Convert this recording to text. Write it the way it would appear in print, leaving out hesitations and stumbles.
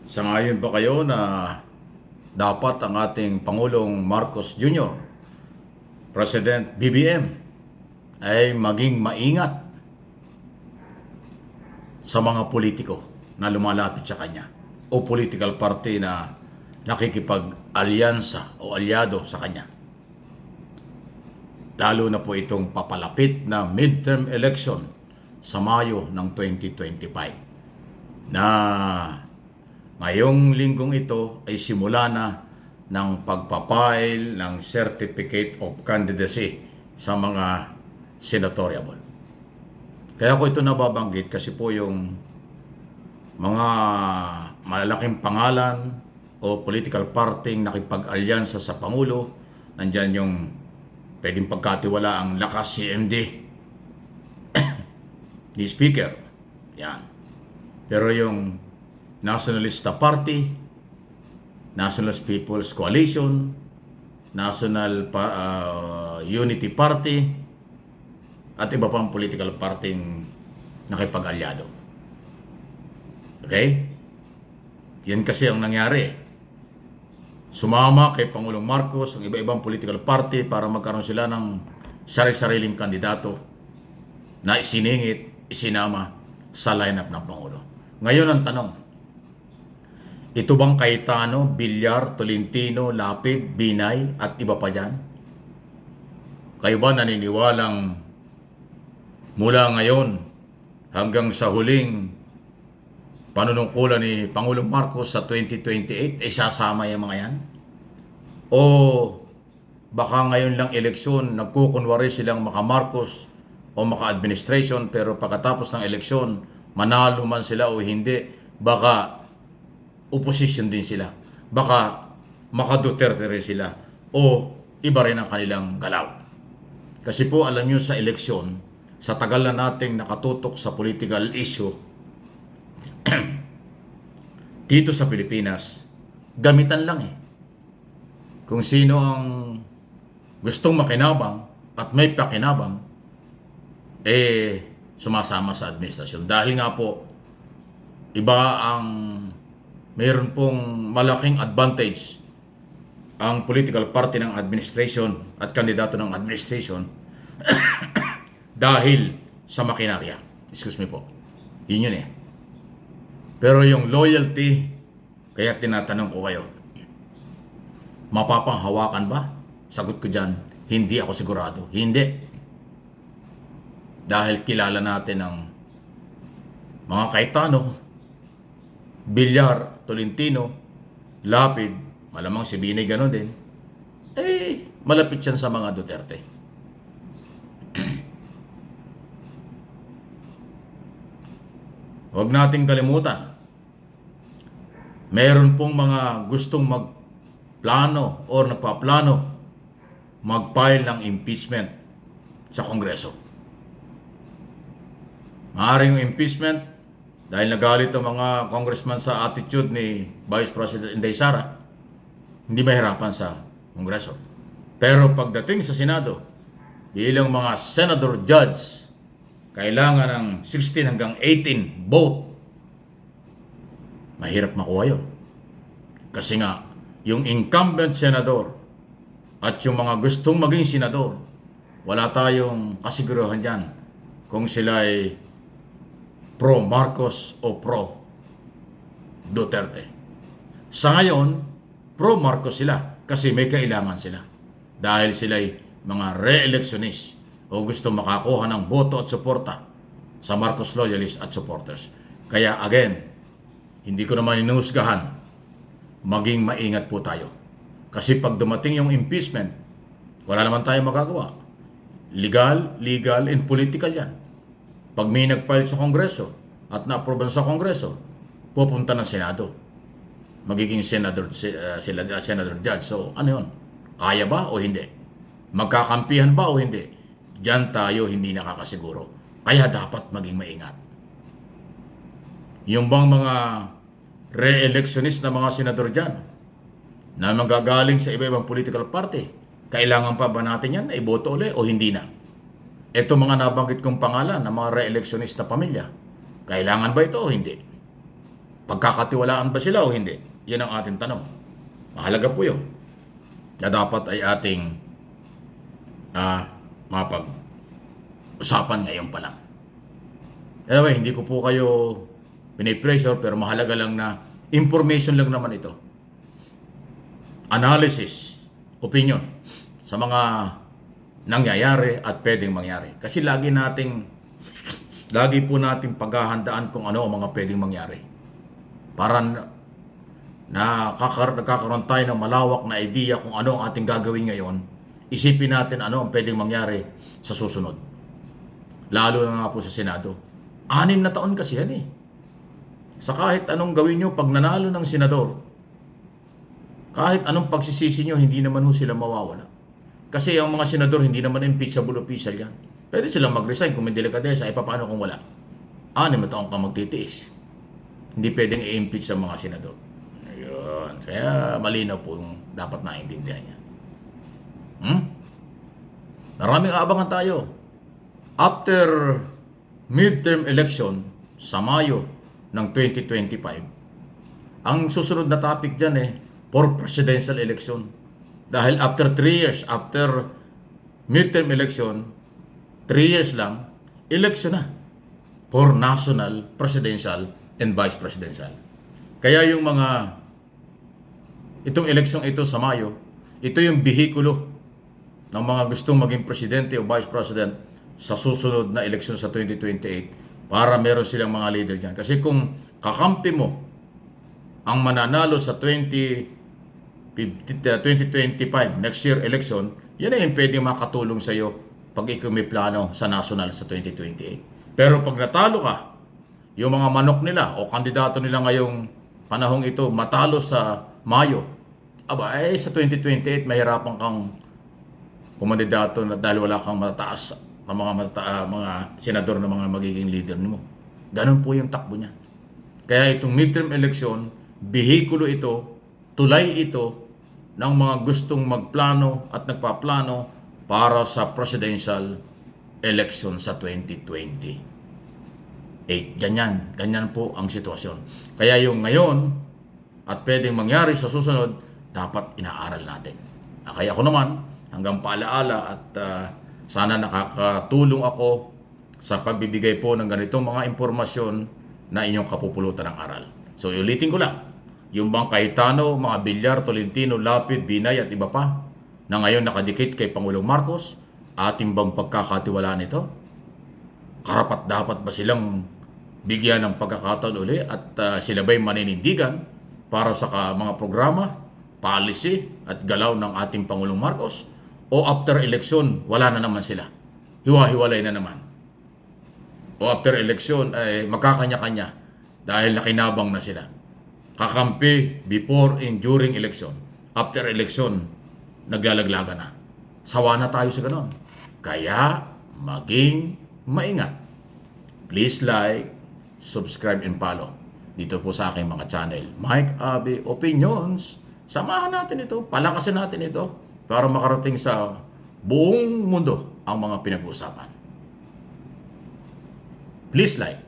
Sangayon ba kayo na dapat ang ating Pangulong Marcos Jr., President BBM, ay maging maingat sa mga politiko na lumalapit sa kanya o political party na nakikipag-alyansa o alyado sa kanya? Lalo na po itong papalapit na midterm election sa Mayo ng 2025 na ngayong linggong ito ay simula na ng pagpapile ng Certificate of Candidacy sa mga senatoriable. Kaya ko ito nababanggit kasi po yung mga malalaking pangalan o political party nakipag-alyansa sa Pangulo, nandyan yung pwedeng pagkatiwala ang lakas CMD ni Speaker. Yan. Pero yung Nationalista Party, Nationalist People's Coalition, National Unity Party, at iba pang political party nakipag-alyado. Okay? Yan kasi ang nangyari. Sumama kay Pangulong Marcos ang iba-ibang political party para magkaroon sila ng sari-sariling kandidato na isiningit, isinama sa lineup ng Pangulo. Ngayon ang tanong, ito bang Cayetano, Villar, Tolentino, Lapid, Binay at iba pa dyan? Kayo ba naniniwalang mula ngayon hanggang sa huling panunungkulan ni Pangulong Marcos sa 2028 ay sasama yung mga yan? O baka ngayon lang eleksyon, nagkukunwari silang maka-Marcos o maka-administration, pero pagkatapos ng eleksyon, manalo man sila o hindi, baka opposition din sila. Baka maka-Duterte rin sila o iba rin ang kanilang galaw. Kasi po alam nyo sa eleksyon, sa tagal na nating nakatutok sa political issue, dito sa Pilipinas, gamitan lang eh. Kung sino ang gustong makinabang at may pakinabang, sumasama sa administrasyon. Dahil nga po, iba ang mayroon pong malaking advantage ang political party ng administration at kandidato ng administration dahil sa makinarya. Excuse me po. Yun eh. Pero yung loyalty, kaya tinatanong ko kayo, mapapanghawakan ba? Sagot ko dyan, hindi ako sigurado. Hindi. Dahil kilala natin ang mga Cayetano, Villar, Tolentino, Lapid, malamang si Binay gano'n din, malapit yan sa mga Duterte. Huwag nating kalimutan, meron pong mga gustong magplano o napaplano mag-file ng impeachment sa Kongreso. Maaaring yung impeachment dahil nagalit ang mga congressman sa attitude ni Vice President Inday Sara, hindi mahirapan sa Kongreso. Pero pagdating sa Senado, bilang mga senador judge, kailangan ng 16 hanggang 18 vote. Mahirap makuha yun. Kasi nga, yung incumbent senador at yung mga gustong maging senador, wala tayong kasiguruhan dyan kung sila ay pro Marcos o pro Duterte. Sa ngayon, pro Marcos sila kasi may kailangan sila. Dahil sila ay mga re-electionist o gusto makakuha ng boto at suporta sa Marcos loyalists at supporters. Kaya again, hindi ko naman inuhusgahan, maging maingat po tayo. Kasi pag dumating yung impeachment, wala naman tayong magagawa. Legal, and political yan. Pag may nag-file sa Kongreso at na-approve sa Kongreso, pupunta ng Senado. Magiging senador judge. So, ano yun? Kaya ba o hindi? Magkakampihan ba o hindi? Diyan tayo hindi nakakasiguro. Kaya dapat maging maingat. Yung bang mga re-electionist na mga senador dyan na magagaling sa iba-ibang political party, kailangan pa ba natin yan? Iboto ulit o hindi na? Ito mga nabanggit kong pangalan ng mga re-electionist na pamilya, kailangan ba ito o hindi? Pagkakatiwalaan ba sila o hindi? Yan ang ating tanong. Mahalaga po yun. Na dapat ay ating mapag-usapan ngayon pa lang. Anyway, hindi ko po kayo pinipressure pero mahalaga lang na information lang naman ito. Analysis, opinion sa mga nangyayari at pwedeng mangyari. Kasi lagi po nating paghahandaan kung ano ang mga pwedeng mangyari. Para nagkakaroon tayo ng malawak na idea kung ano ang ating gagawin ngayon, isipin natin ano ang pwedeng mangyari sa susunod. Lalo na nga po sa Senado. 6 na taon kasi yan eh. Sa kahit anong gawin nyo pag nanalo ng senador, kahit anong pagsisisi nyo, hindi naman ho sila mawawala. Kasi ang mga senador, hindi naman impeachable official yan. Pwede silang mag-resign kung may delikadesa, paano kung wala? 6 na taon ka magtitiis. Hindi pwedeng i-impeach sa mga senador. Ayun. Kaya malinaw po yung dapat naiintindihan niya. Maraming aabangan tayo. After midterm election sa Mayo ng 2025, ang susunod na topic dyan for presidential election. Dahil after 3 years, after midterm election, 3 years lang, election na for national, presidential, and vice presidential. Kaya yung itong eleksyon ito sa Mayo, ito yung bihikulo ng mga gustong maging presidente o vice president sa susunod na eleksyon sa 2028 para meron silang mga leader dyan. Kasi kung kakampi mo ang mananalo sa 2025 next year election, yan ay yung pwedeng makatulong sa iyo pag ikaw may plano sa national sa 2028. Pero pag natalo ka, yung mga manok nila o kandidato nila ngayong panahong ito matalo sa Mayo, sa 2028 mahirapan kang kumandidato na dahil wala kang mataas na mga senador na mga magiging leader mo. Ganun po yung takbo niya. Kaya itong midterm election, bihikulo ito, tulay ito ng mga gustong magplano at nagpaplano para sa presidential election sa 2028. Ganyan po ang sitwasyon. Kaya yung ngayon at pwedeng mangyari sa susunod, dapat inaaral natin. Kaya ako naman, hanggang paalaala at sana nakakatulong ako sa pagbibigay po ng ganitong mga impormasyon na inyong kapupulutan ng aral. So, ulitin ko lang. Yung bang Cayetano, mga Villar, Tolentino, Lapid, Binay at iba pa na ngayon nakadikit kay Pangulong Marcos, ating bang pagkakatiwalaan ito? Karapat dapat ba silang bigyan ng pagkakataon uli at sila ba'y maninindigan para sa mga programa, policy at galaw ng ating Pangulong Marcos? O after election, wala na naman sila. Hiwa-hiwalay na naman. O after election, magkakanya-kanya dahil nakinabang na sila. Kakampi before and during election. After election, naglalaglaga na. Sawa na tayo sa ganon. Kaya, maging maingat. Please like, subscribe, and follow. Dito po sa aking mga channel. Mike Abe Opinions. Samahan natin ito. Palakasin natin ito para makarating sa buong mundo ang mga pinag-uusapan. Please like,